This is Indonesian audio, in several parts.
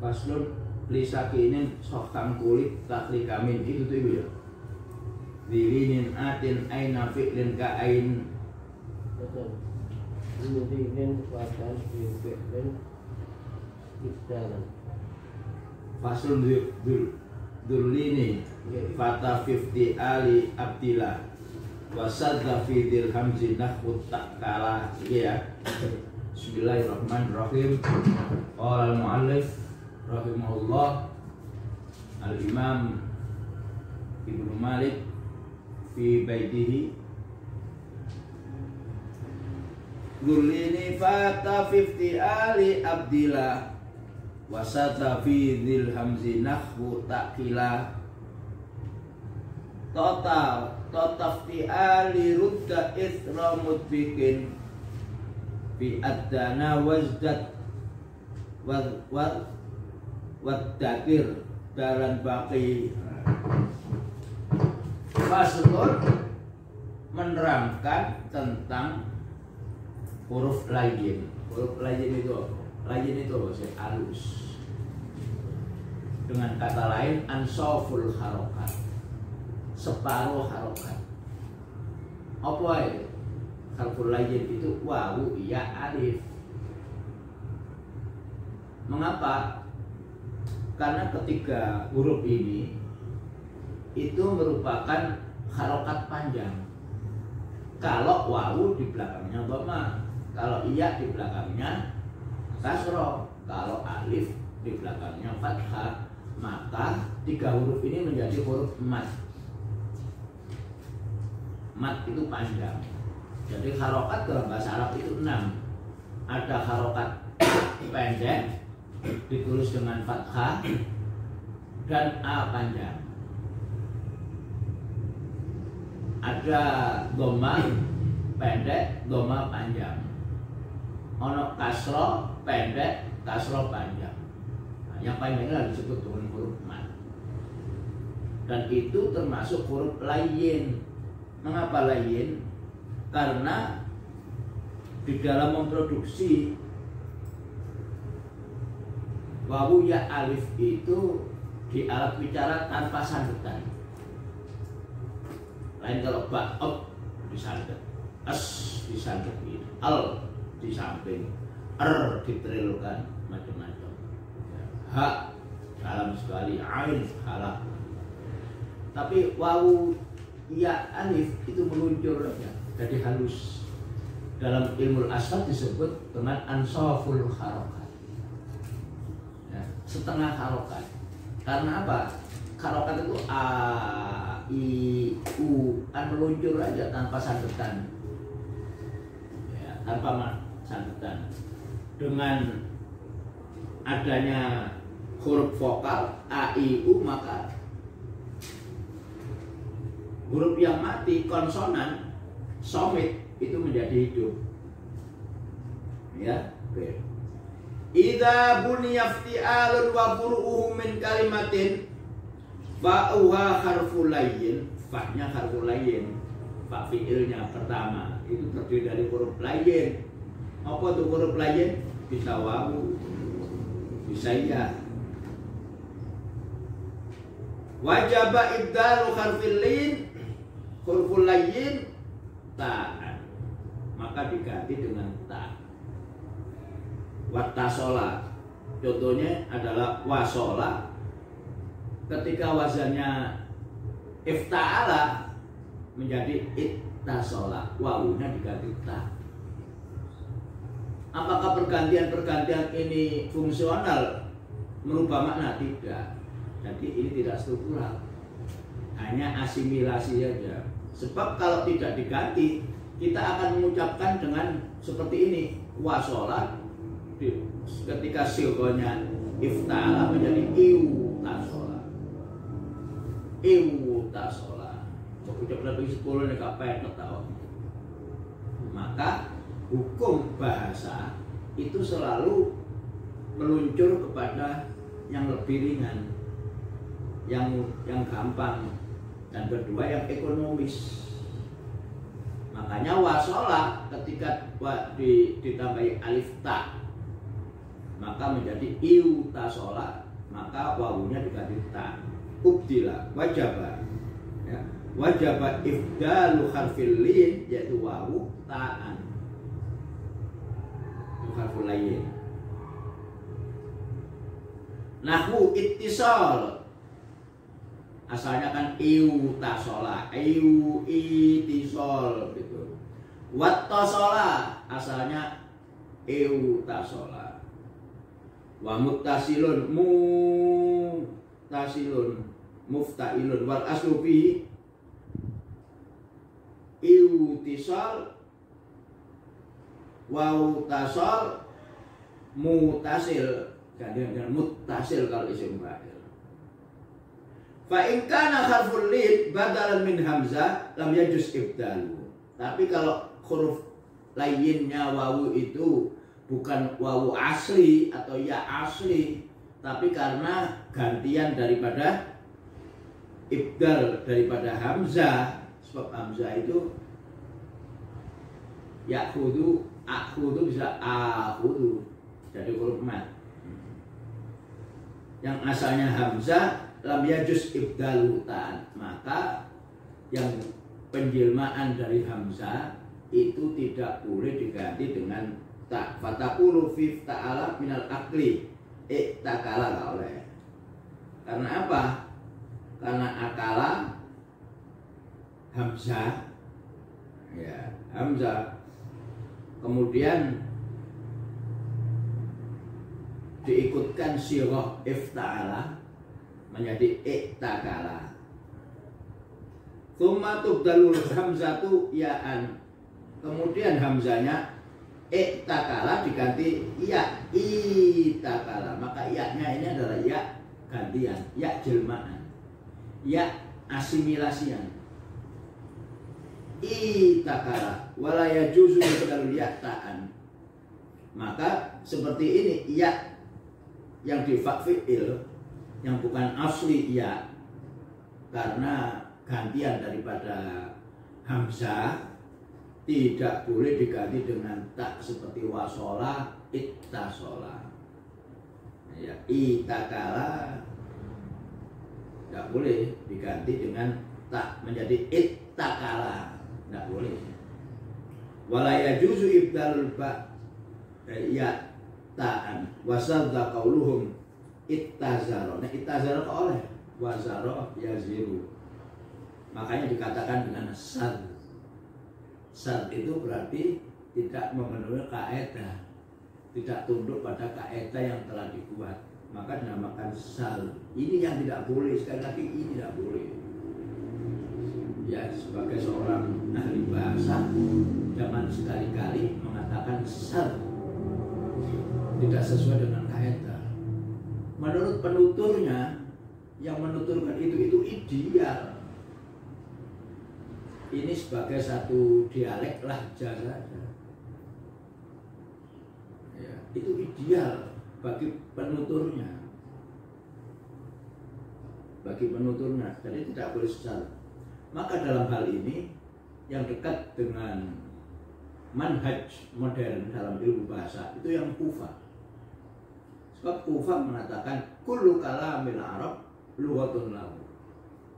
Faslun lisakinin sokam kulit takli kamin itu tuh ibu ya. Dilinin atin aina fi'lin ka ain. Betul. Dilinin wadan fi'lin ibdalan. Faslun durlini fata 50 ali abdillah wasadda fi dil hamzi nahut takala ya. Bismillahirrahmanirrahim. Qala al-muallif rahimahullah al-imam Ibnu Malik fi baitihi Gulini fata 50 ali abdillah wasata fi dhil hamzi nahwu takila total totafti ali rudda ithra mudbikin fi adana wazdat wadakir dalan baki. Faslun menerangkan tentang huruf layin. Huruf layin itu halus. Dengan kata lain ansoful harokat, separuh harokat. Apa itu? Harful layin itu wawu ya alif. Mengapa? Karena ketiga huruf ini itu merupakan harokat panjang. Kalau wawu di belakangnya dhamma, kalau iya di belakangnya kasroh, kalau alif di belakangnya fathah, maka tiga huruf ini menjadi huruf mad. Mad itu panjang. Jadi harokat dalam bahasa Arab itu 6. Ada harokat pendek ditulis dengan fathah dan a panjang. Ada dhamma pendek, dhamma panjang. Ono kasro pendek, kasro panjang. Nah, yang panjangnya disebut dengan huruf mad. Dan itu termasuk huruf layin. Mengapa layin? Karena di dalam memproduksi wawu ya alif itu di alat bicara tanpa sandetan. Lain kalau ba'ab disandet, as disandet gitu, al di samping, ditrilkan macam-macam. Ha dalam sekali, ain halak. Tapi wawu ya alif itu meluncur aja, jadi halus. Dalam ilmu asal disebut dengan ansoful harokat, ya, setengah harokat. Karena apa? Harokat itu a, i, u, kan meluncur aja tanpa sandetan, ya, tanpa sandetan. Dengan adanya huruf vokal a, i, u, maka huruf yang mati konsonan somit itu menjadi hidup. Ya, oke. Idza buniya ifti'alun wa furu'uhu min kalimatin fa'uha harful layyin, fa-nya harful layyin, fa fi'ilnya pertama itu terdiri dari huruf layyin. Apa itu huruf layyin? Bisa wawu, bisa ya. Wajaba ibdalu harfil layyin, huruful layyin ta'an, maka diganti dengan ta. Wattasola, contohnya adalah wasola. Ketika wazannya ifta'ala menjadi ittasola, wawunya diganti ta. Apakah pergantian-pergantian ini fungsional merubah makna? Tidak. Jadi ini tidak struktural, hanya asimilasi saja. Sebab kalau tidak diganti, kita akan mengucapkan dengan seperti ini, wasola. Ketika silgonya ifta'ala menjadi iu tasola, iu tasola. Ucap lebih 10 nih kapan tahu. Maka hukum bahasa itu selalu meluncur kepada yang lebih ringan, yang gampang, dan kedua yang ekonomis. Makanya wasola ketika ditambahi alif ta maka menjadi iutasola, maka wawunya diganti ta. Ubdila wajaba, ya. Wajaba ifdalu harfil lin, yaitu wawu ta'an, itu harful lain. Nahwu ittisal, asalnya kan iutasola, itisol gitu. Wattasola, asalnya iutasola. Wa muttasilun, muftailun, wal aslu fi iutisal, wautasal, mutasil, gantian dengan mutasil kalau isim fa'il. Fa in kana harful lin badalan min hamzah lam yajuz ibdalu. Tapi kalau huruf lainnya wawu itu bukan wawu asli atau ya asli, tapi karena gantian daripada ibdal daripada hamzah, sebab hamzah itu ya'khudu, akhudu bisa akhudu, jadi huruf mat. Yang asalnya hamzah lam yajuz ibdalu ta'an, maka yang penjelmaan dari hamzah itu tidak boleh diganti dengan ta. Fataqulu fi ta'ala minal akli, takala nggak oleh. Karena apa? Karena akala hamzah, ya hamzah, kemudian diikutkan sirah ifta'ala menjadi takala. Tsumma tubdalul hamzatu ya'an, kemudian hamzanya takala diganti ya itakala, maka ya-nya ini adalah ya gantian, ya jelmaan, ya asimilasian. Itakala wala yajuzu ibdalul ya ta'an, maka seperti ini ya yang di fi'il yang bukan asli ya, karena gantian daripada hamzah tidak boleh diganti dengan tak, seperti wasola, ittasola, ya, itakala tidak boleh diganti dengan tak menjadi ittakala, tidak boleh. Wala yajuzu ibdalul ba ya ta'an wasadda qauluhum ittazaro. Nah, ittazaro kok oleh wazaro yaziru, makanya dikatakan dengan sad. Sad itu berarti tidak memenuhi kaidah, tidak tunduk pada kaidah yang telah dibuat, maka dinamakan sal. Ini yang tidak boleh, sekali lagi ini tidak boleh. Ya, sebagai seorang ahli bahasa jangan sekali-kali mengatakan sal tidak sesuai dengan kaidah. Menurut penuturnya, yang menuturkan itu ideal. Ini sebagai satu dialek lahja saja, ya, itu ideal bagi penuturnya, jadi tidak boleh sesat. Maka dalam hal ini yang dekat dengan manhaj modern dalam ilmu bahasa itu yang Kufah. Sebab Kufah mengatakan kullu kalamil Arab lughatun lahu.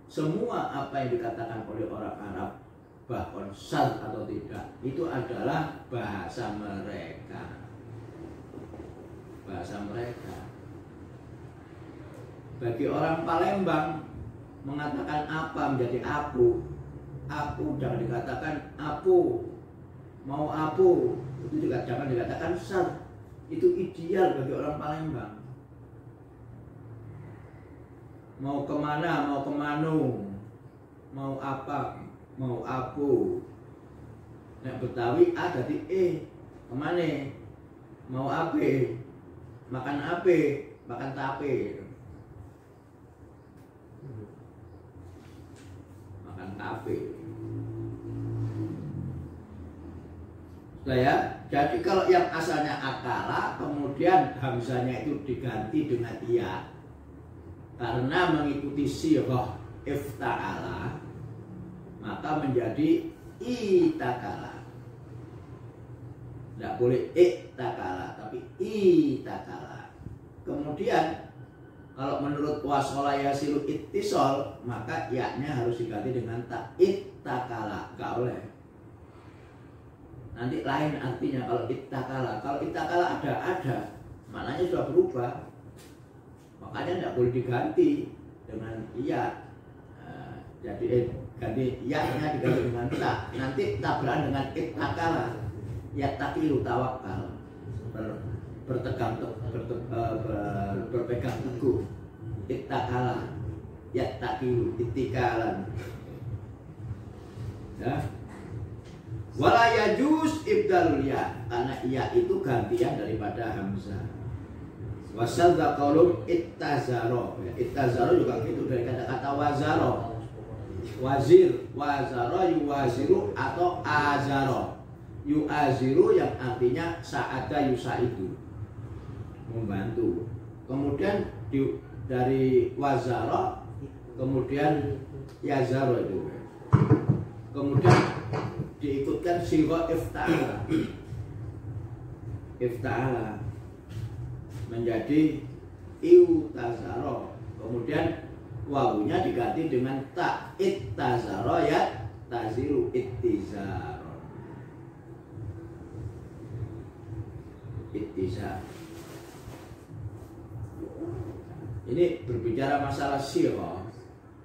Semua apa yang dikatakan oleh orang Arab, bahkan sal atau tidak, itu adalah bahasa mereka. Bahasa mereka. Bagi orang Palembang mengatakan apa menjadi aku. Aku jangan dikatakan apu. Mau apu itu juga jangan dikatakan sal. Itu ideal bagi orang Palembang. Mau kemana, mau kemanu, mau apa, mau apu. Nek Betawi A jadi kemana, mau ape, makan ape, makan tape, makan tape. Ya, jadi kalau yang asalnya akala, kemudian hamzanya itu diganti dengan ya, karena mengikuti sirah ifta'ala, maka menjadi itakala. Tidak boleh iktakala, tapi itakala. Kemudian kalau menurut wasola yasilu ittisol, maka ya-nya harus diganti dengan ta ittakala. Gak boleh. Nanti lain artinya kalau ittakala. Kalau ittakala ada, maknanya sudah berubah. Makanya tidak boleh diganti dengan iya. Jadi ganti ya-nya diganti dengan ta. Nanti tabrakan dengan ittakala. Ya takilu tawakal. Berpegang teguh. Ittakala. Ya takilu ittikalan. Ya. Wala yajuz ibdalul ya, karena ya itu gantian daripada hamzah. Wasadza qaulun ittazaro. Ya, ittazaro juga gitu dari kata-kata wazaro. Wazir, wazaro, yuwaziru atau azaro. Yuaziru yang artinya sa'ada yusaidu, membantu. Kemudian dari wazaro kemudian yazaro itu. Kemudian diikutkan sirah ifta'ala. Ifta'ala menjadi iutazaro. Kemudian wawunya diganti dengan ta ittazaro ya taziru ittizaro. Ittizar. Ini berbicara masalah sirah,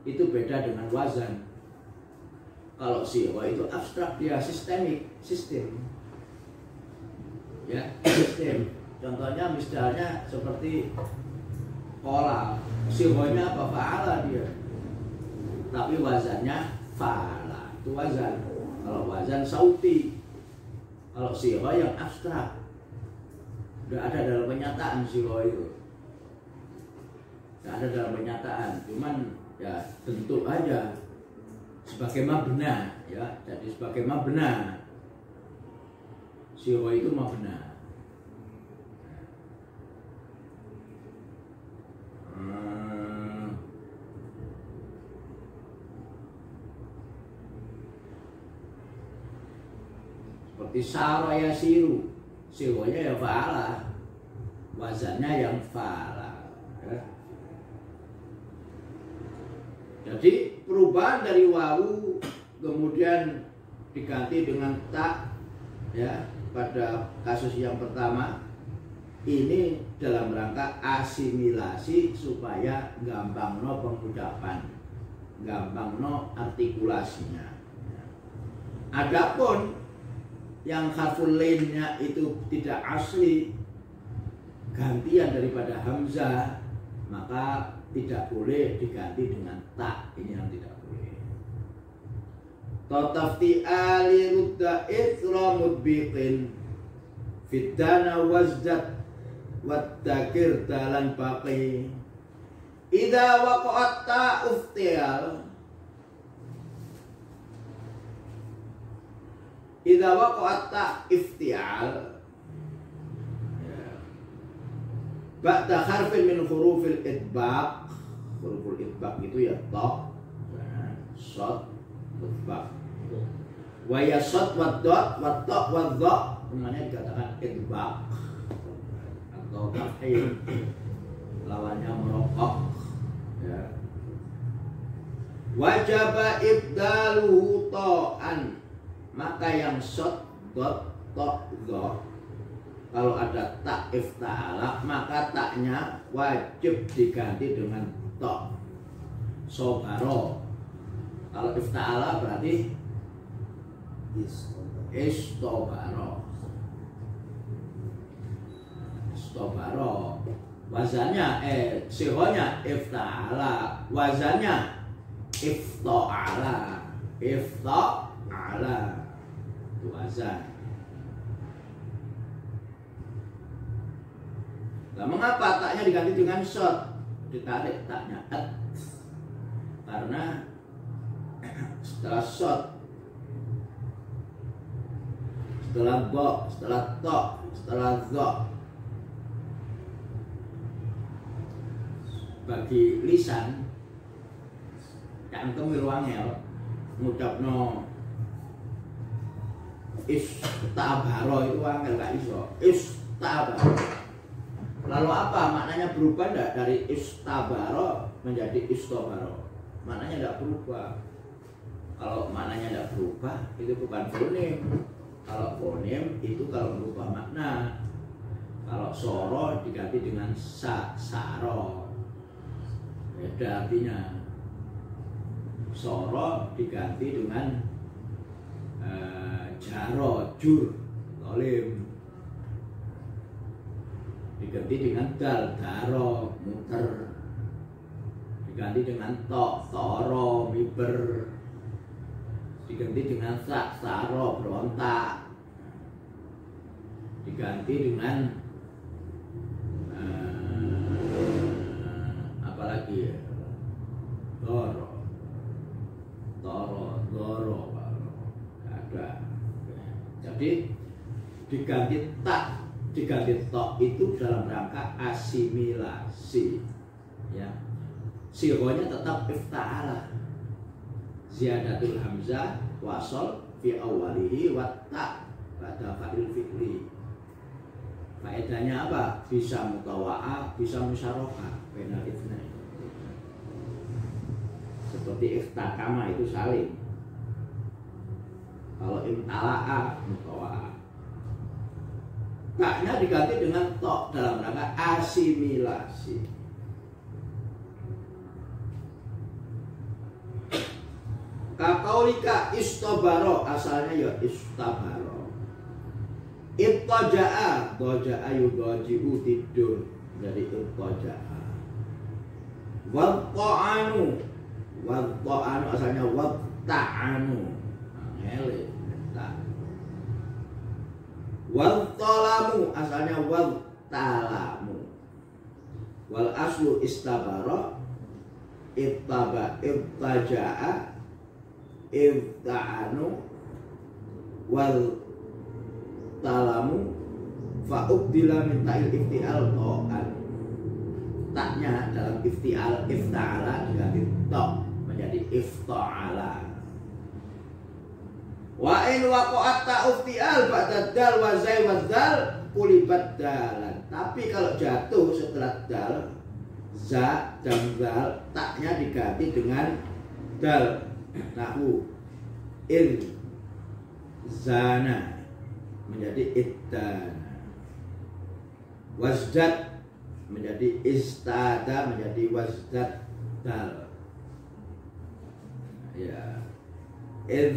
itu beda dengan wazan. Kalau sirah itu abstrak, dia sistemik, sistem. Ya, sistem. Contohnya misalnya seperti pola, sirahnya apa? Fa'ala dia. Tapi wazannya fa'ala. Itu wazan. Kalau wazan sauti. Kalau sirah yang abstrak. Tidak ada dalam penyataan sirah itu. Tidak ada dalam penyataan. Cuman ya bentuk aja. Sebagai mabna, ya, jadi sebagai mabna, sirah itu mabna. Seperti saraya siru, sirahnya ya fa'ala, wazannya yang fa'ala. Ya. Jadi perubahan dari wawu kemudian diganti dengan ta, ya, pada kasus yang pertama ini dalam rangka asimilasi supaya gampangno pengucapan, gampangno artikulasinya. Adapun yang harful lainnya itu tidak asli, gantian daripada hamzah, maka tidak boleh diganti dengan ta. Ini yang tidak boleh. Tatafti ali rudda ikramud biqin fitana wazdat waddakir dalan baqi idza waqa'at ta uftial idza waqa'at ta iftial ba'da harfin min hurufil idbaq. Huruful idbaq itu ya ta, shad, idbaq. Wa ya shad wa dot wa ta wa dha, namanya dikatakan idbaq atau tafhim. Lawannya merokok, ya. Wajaba ibdaluhu ta'an, maka yang shad, dot, ta, dha, kalau ada ta ifta'ala, maka taknya wajib diganti dengan ta. Sobaro. Kalau ifta'ala berarti istobaro. Istobaro. Wazannya sirahnya ifta'ala, wazannya ifta'ala. Ifta'ala itu wazan. Nah, mengapa taknya diganti dengan shot? Ditarik taknya at. Karena setelah shot, setelah bo, setelah to, setelah zo, bagi lisan yang kemiruangel ngucapno istabaro itu angel gak iso. Istabaro Lalu apa maknanya berubah enggak dari istabaro menjadi istobaro? Maknanya enggak berubah. Kalau maknanya enggak berubah itu bukan fonem. Kalau fonem itu kalau berubah makna. Kalau soro diganti dengan saro. Beda artinya. Soro diganti dengan jaro, jur, lolim. Diganti dengan dal, daro, muter. Diganti dengan tok, toro, miber. Diganti dengan sak, saro, berontak. Diganti dengan apalagi ya? Doro, doro, ada. Jadi diganti tak, diganti tok itu dalam rangka asimilasi, ya. Sironya tetap ifta'ala, ziyadatul hamzah wasol fi awalihi wa ta pada fa'il fi'li. Faedahnya apa? Bisa mutawa'ah, bisa musyarakah bainal itsnain. Seperti iftakama itu saling. Kalau imtala'a mutawa'ah. Taknya diganti dengan tok dalam rangka asimilasi. Kakaulika istobaro, asalnya ya istabaro. Ittaja'a, doja'a yudoji'u, tidur dari ittaja'a. Watta'anu, watta'anu asalnya watta'anu, ngele, tak. Wattalamu asalnya wattalamu. Wal aslu istabara, ittaja'a, ifta'anu, wal talamu, fa'ubdila min ta'il ifti'al to'an. Taknya dalam ifti'al, ifta'ala diganti to' menjadi ifta'ala. Wa in waqa'at ta'ufti'al ba'da dal wa zai wa dal kulibat dalan. Tapi kalau jatuh setelah dal, za dan dal, taknya diganti dengan dal. Nahu in zana menjadi iddana, wazdad menjadi istada, menjadi wazdad dal, ya.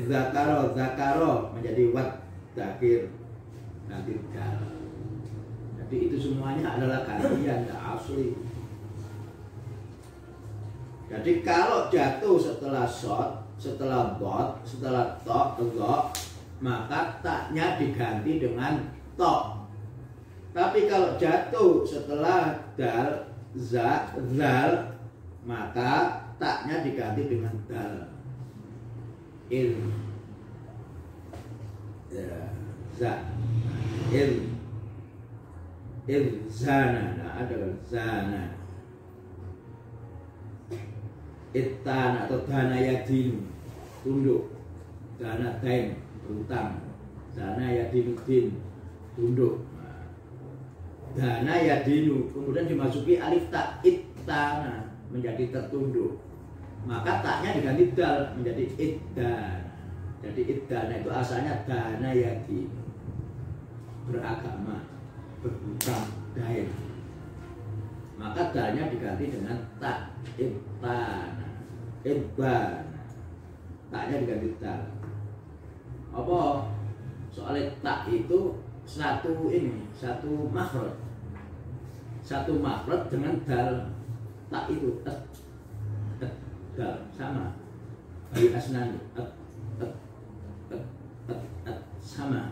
Zakaro, zakaro menjadi wad dakir, nanti dal. Jadi itu semuanya adalah gantian, tidak asli. Jadi kalau jatuh setelah shot, setelah bot, setelah tok, tegok, maka taknya diganti dengan tok. Tapi kalau jatuh setelah dal, za, zal, maka taknya diganti dengan dal. Il, ya, za, il zana, nah ada zana. Itan atau dana yadinu, tunduk. Dana dain, berutang. Dana yadinu din, tunduk. Dana yadinu, kemudian dimasuki alif ta, itana, menjadi tertunduk. Maka taknya diganti dal menjadi iddana. Jadi iddana itu asalnya dana yadinu, beragama, berhutang, dain. Maka dalnya diganti dengan tak, ittana, ibban. Taknya diganti dal. Apa? Soalnya tak itu satu makhraj. Satu makhraj dengan dal. Tak itu dal sama. Bagi asnani sama.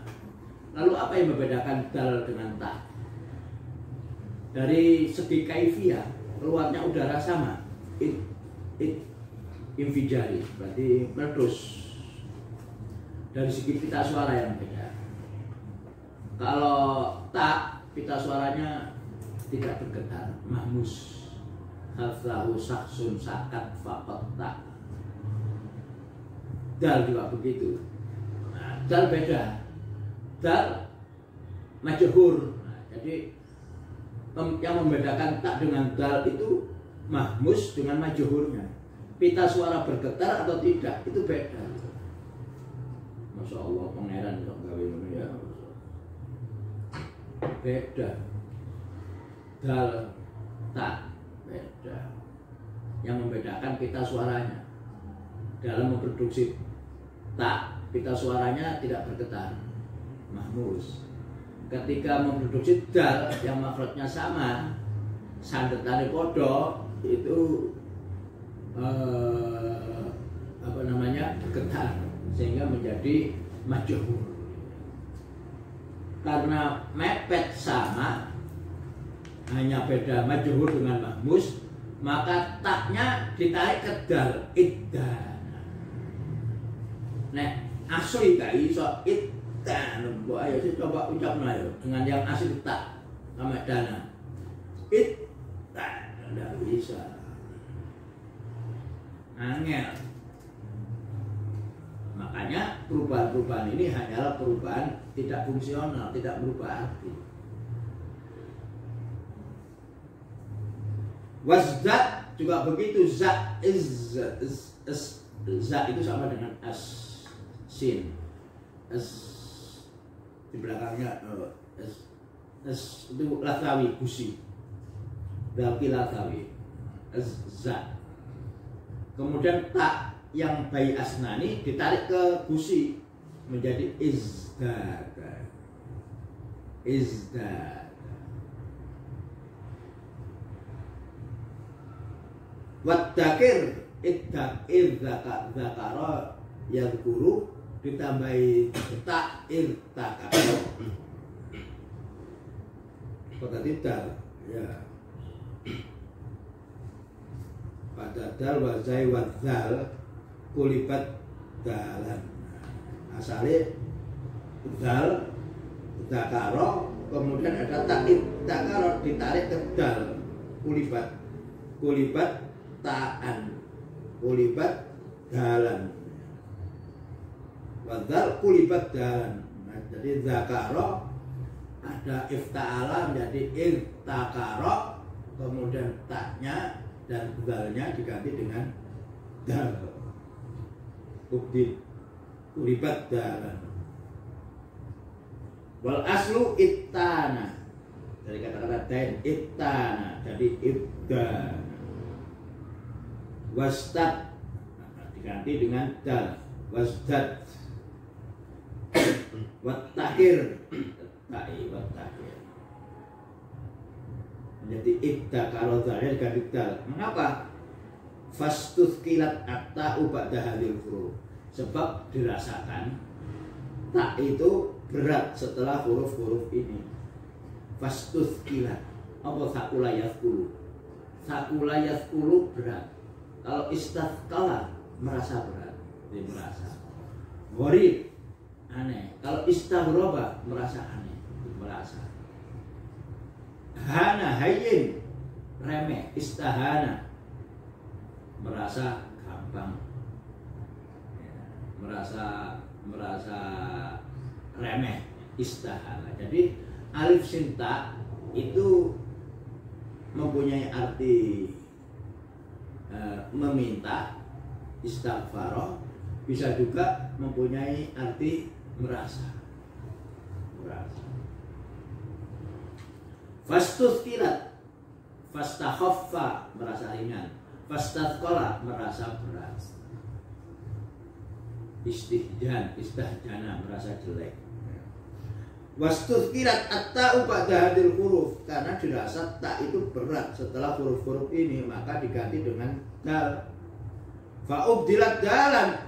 Lalu apa yang membedakan dal dengan tak? Dari segi kaifiyah, keluarnya udara sama, infijari, berarti meletus. Dari segi pita suara yang beda. Kalau tak, pita suaranya tidak bergetar, mahmus. Hafahu saksun sakat faqat tak. Dal juga begitu. Nah, dal beda. Dal majhur. Nah, jadi yang membedakan tak dengan dal itu mahmus dengan majhurnya. Pita suara bergetar atau tidak itu beda. Masya Allah, pangeran kok gawe ngono ya. Beda. Dal tak beda. Yang membedakan pita suaranya. Dalam memproduksi tak, pita suaranya tidak bergetar, mahmus. Ketika memproduksi dal yang makhrajnya sama, sandetannya podo itu bergetar sehingga menjadi majhur. Karena mepet sama, hanya beda majhur dengan mahmus, maka taknya ditarik ke dal, iddana. Nek asli gak iso iddana, ayo saya coba ucapnya ayo dengan yang asli tak sama dana. Iddana tidak bisa. Angel. Makanya perubahan-perubahan ini hanyalah perubahan tidak fungsional, tidak berubah arti. Wasdat juga begitu, za itu sama dengan as, sin, as di belakangnya as itu latawi gusi, dalki latawi, za. Kemudian tak yang bayi asnani ditarik ke gusi menjadi izdada, izdada. Wadakir idzakara yadhkuru ditambahi tak irtakara kata tidak ya pada dal wazai wadzal kulibat dalan asalnya dal zakara kemudian ada tak irtakara ditarik ke dal kulibat ta'an kulibat dalan wadal kulibat dalan. Nah, jadi zakaro ada ifta'ala menjadi irtakaro, kemudian taknya dan dalnya diganti dengan dal, kulibat dalan. Wal aslu ittana dari kata-kata dain ittana jadi ibdan. Wastat diganti dengan dal, wasdat. Wattahir ta'i wattahir menjadi iddakara dzalil diganti dal. Mengapa? Fastuthqilat at-ta'u ba'da hadhil huruf, sebab dirasakan tak itu berat setelah huruf-huruf ini. Fastuthqilat apa sakula yazkulu, sakula yazkulu berat. Kalau istathqala merasa berat, dia merasa gharib, aneh. Kalau istaghroba merasa aneh, merasa hana hayyin, remeh. Istahana merasa gampang, merasa remeh. Istahana. Jadi alif sin ta itu mempunyai arti meminta, istighfar, bisa juga mempunyai arti merasa. Fastuthqilat, fastakhaffa merasa ringan, fastathqala merasa berat. Istihjana merasa jelek. Wastuthqilat at-ta'u ba'da hadhil huruf, karena dirasa tak itu berat setelah huruf-huruf ini, maka diganti dengan dal. Fa'ubdilat dalan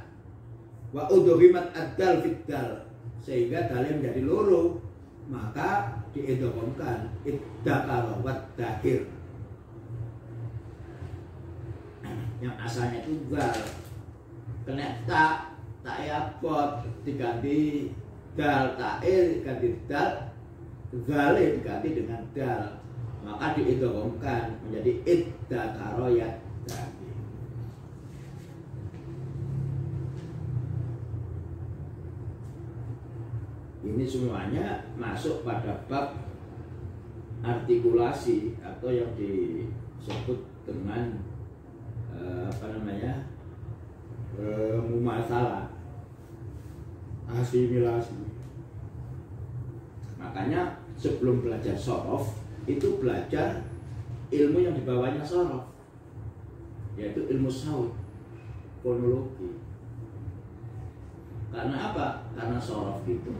wa udghimat ad-dal fid dal, sehingga dalnya menjadi loro, maka diidghamkan iddakara waddakir. Yang asalnya itu dal, kena tak yapot diganti dal, ta'il diganti dal, zale diganti dengan dal, maka diidghamkan menjadi iddakara yaddakir. Ini semuanya masuk pada bab artikulasi atau yang disebut dengan mumasalah, asimilasi. Makanya sebelum belajar sorof itu belajar ilmu yang dibawahnya sorof, yaitu ilmu saut, fonologi. Karena apa? Karena sorof itu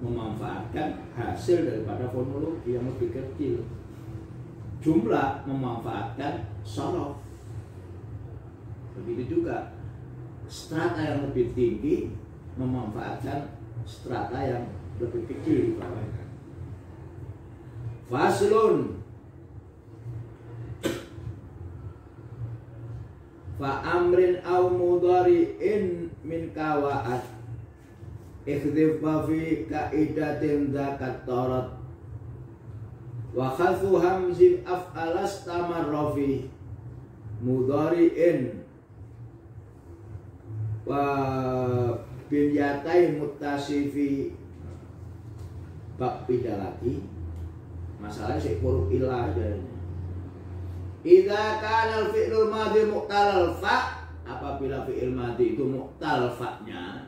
memanfaatkan hasil daripada fonologi yang lebih kecil. Jumlah memanfaatkan sorof. Begitu juga strata yang lebih tinggi memanfaatkan strata yang lebih kecil di bawahnya. Faslun fa amrin aw mudhari'in min kawaat ikhdhifa fi kaidatin zakat tarat wa khafu hamzi af'alas tamarrafi mudhari'in wa binyatai muttasifi. Bab beda lagi, masalahnya si huruf ilah aja. Idza kana al-fi'lul madhi mu'tal fa, apabila fi'il madhi itu mu'tal fa-nya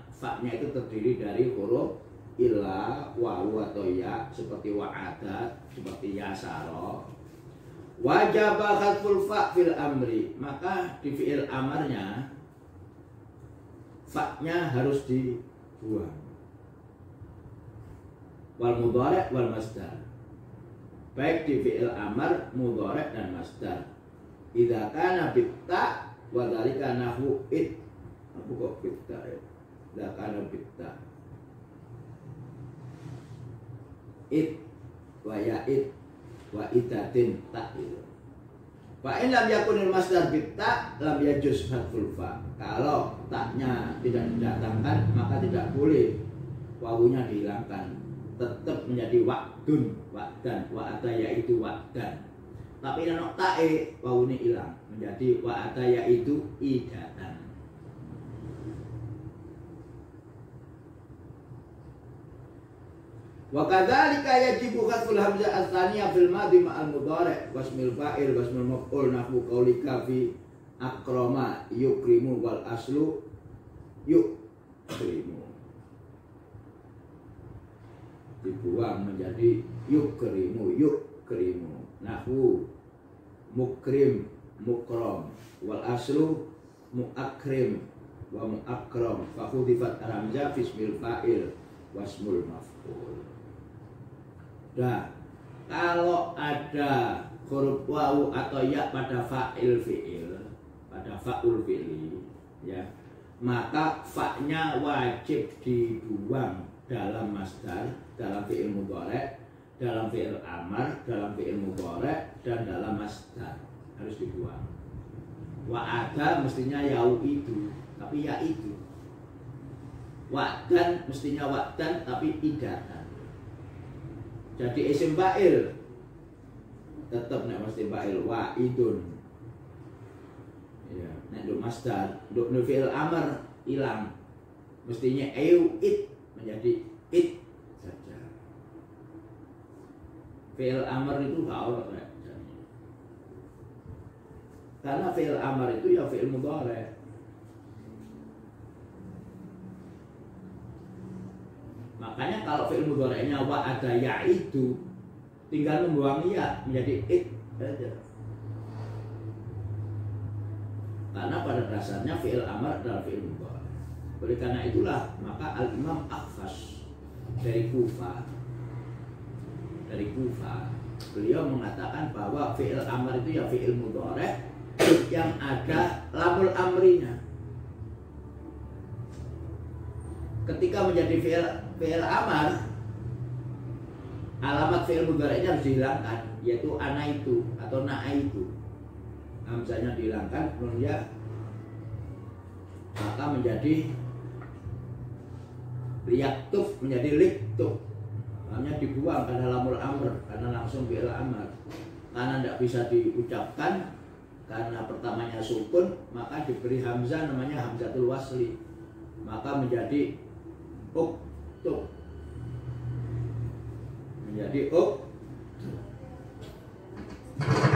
itu terdiri dari huruf ilah, wawu atau ya, seperti wa'ada, seperti yasara. Wajib khadful fa fil amri, maka di fi'il amarnya fa-nya harus dibuang. Wal mudhari' wal masdar, baik di fi'il amar, mudhari' dan masdar. Idza kana bitta wa dzalika nahwu it. Apa kok bitta ya? Idza kana bitta. It wa ya'id wa itatin ta itu. Fa in lam yakunil masdar bitta lam yajuz hadful fa. Kalau taknya tidak didatangkan maka tidak boleh wawunya dihilangkan, tetap menjadi wa'dun, wa'dan, wa'ada yaitu wa'dan. Tapi nek tae wawune hilang menjadi wa'ada yaitu idatan. Wa kadzalika yajibu khadful hamzah ats-tsaniyah fil madhi ma'al mudhari' wasmil fa'il wasmil maf'ul nahwu qaulika fi akrama yukrimu wal aslu yukrimu, dibuang menjadi yukrimu, nahwu mukrim, mukram, wal aslu muakrim wa muakram, fa khudifat ramza fismil fa'il wasmul maf'ul. Nah, kalau ada huruf wawu atau ya pada fa'il fi'il, pada fa'ul fi'li, ya, maka fa-nya wajib dibuang dalam masdar, dalam fi'il mudhari', dalam fi'il amar, dalam fi'il mudhari', dan dalam masdar harus dibuang. Wa'ada mestinya yau itu, tapi ya itu. Wa'dan mestinya wa'dan, tapi idatan. Jadi isim fa'il tetap nek mesti fa'il wa'idun. Ya, nek nduk masdar, nduk fi'il amar hilang. Mestinya it menjadi it saja. Fi'il amar itu enggak ono karena fi'il amar itu ya fi'il mudhari'. Makanya kalau fi'il mudhari'nya wa'ada ya itu tinggal membuang ya menjadi it saja. Karena pada dasarnya fi'il amar adalah fi'il mudhari'. Oleh karena itulah maka Al-Imam Akhfas dari Kufah, beliau mengatakan bahwa fi'il amar itu ya fi'il mudhari' yang ada lamul amrinya. Ketika menjadi fi'il amar, alamat fi'il mudhari'nya harus dihilangkan, yaitu ana itu atau na'a itu. Hamzahnya dihilangkan, kemudian maka menjadi liyaktuf menjadi liktuf. Namanya dibuang karena lamul amr, karena langsung fi'il amar. Karena tidak bisa diucapkan, karena pertamanya sukun, maka diberi hamzah namanya hamzatul wasli, maka menjadi uktub, menjadi uktub. wabarakatuh.